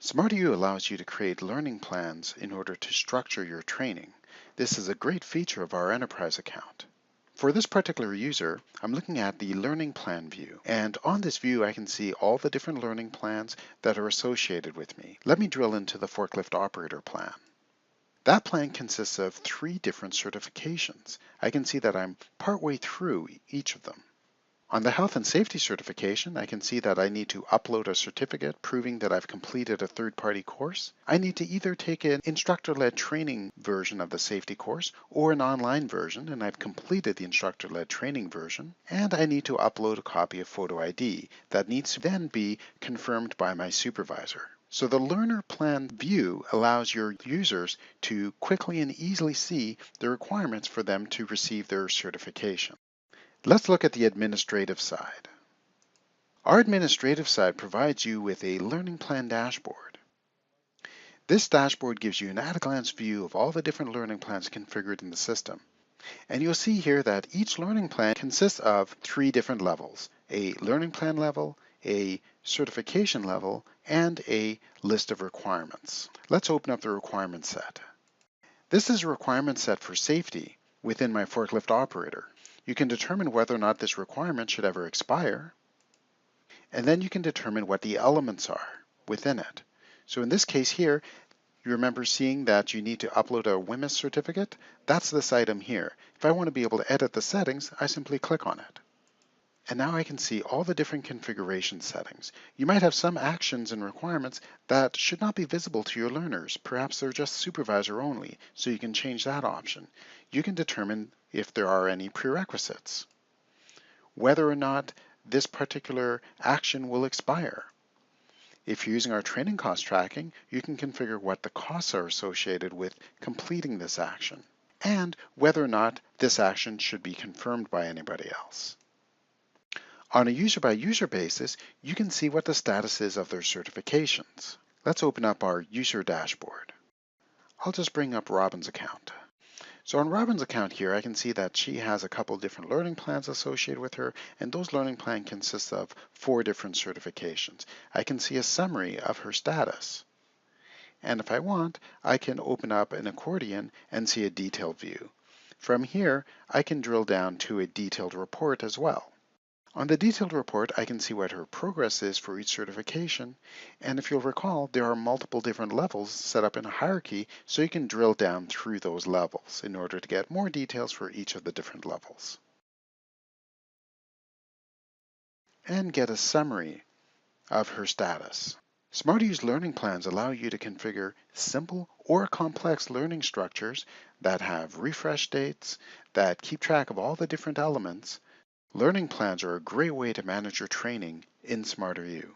SmarterU allows you to create learning plans in order to structure your training. This is a great feature of our enterprise account. For this particular user, I'm looking at the learning plan view, and on this view I can see all the different learning plans that are associated with me. Let me drill into the forklift operator plan. That plan consists of 3 different certifications. I can see that I'm partway through each of them. On the health and safety certification, I can see that I need to upload a certificate proving that I've completed a third-party course. I need to either take an instructor-led training version of the safety course or an online version, and I've completed the instructor-led training version. And I need to upload a copy of photo ID that needs to then be confirmed by my supervisor. So the learner plan view allows your users to quickly and easily see the requirements for them to receive their certification. Let's look at the administrative side. Our administrative side provides you with a learning plan dashboard. This dashboard gives you an at-a-glance view of all the different learning plans configured in the system. And you'll see here that each learning plan consists of 3 different levels: a learning plan level, a certification level, and a list of requirements. Let's open up the requirement set. This is a requirement set for safety within my forklift operator. You can determine whether or not this requirement should ever expire, and then you can determine what the elements are within it. So in this case here, you remember seeing that you need to upload a WMIS certificate? That's this item here. If I want to be able to edit the settings, I simply click on it. And now I can see all the different configuration settings. You might have some actions and requirements that should not be visible to your learners. Perhaps they're just supervisor only, so you can change that option. You can determine if there are any prerequisites, whether or not this particular action will expire. If you're using our training cost tracking, you can configure what the costs are associated with completing this action, and whether or not this action should be confirmed by anybody else. On a user-by-user basis, you can see what the status is of their certifications. Let's open up our user dashboard. I'll just bring up Robin's account. So on Robin's account here, I can see that she has a couple different learning plans associated with her, and those learning plans consist of 4 different certifications. I can see a summary of her status. And if I want, I can open up an accordion and see a detailed view. From here, I can drill down to a detailed report as well. On the detailed report, I can see what her progress is for each certification, and if you'll recall, there are multiple different levels set up in a hierarchy, so you can drill down through those levels in order to get more details for each of the different levels. And get a summary of her status. SmarterU's learning plans allow you to configure simple or complex learning structures that have refresh dates, that keep track of all the different elements. Learning plans are a great way to manage your training in SmarterU.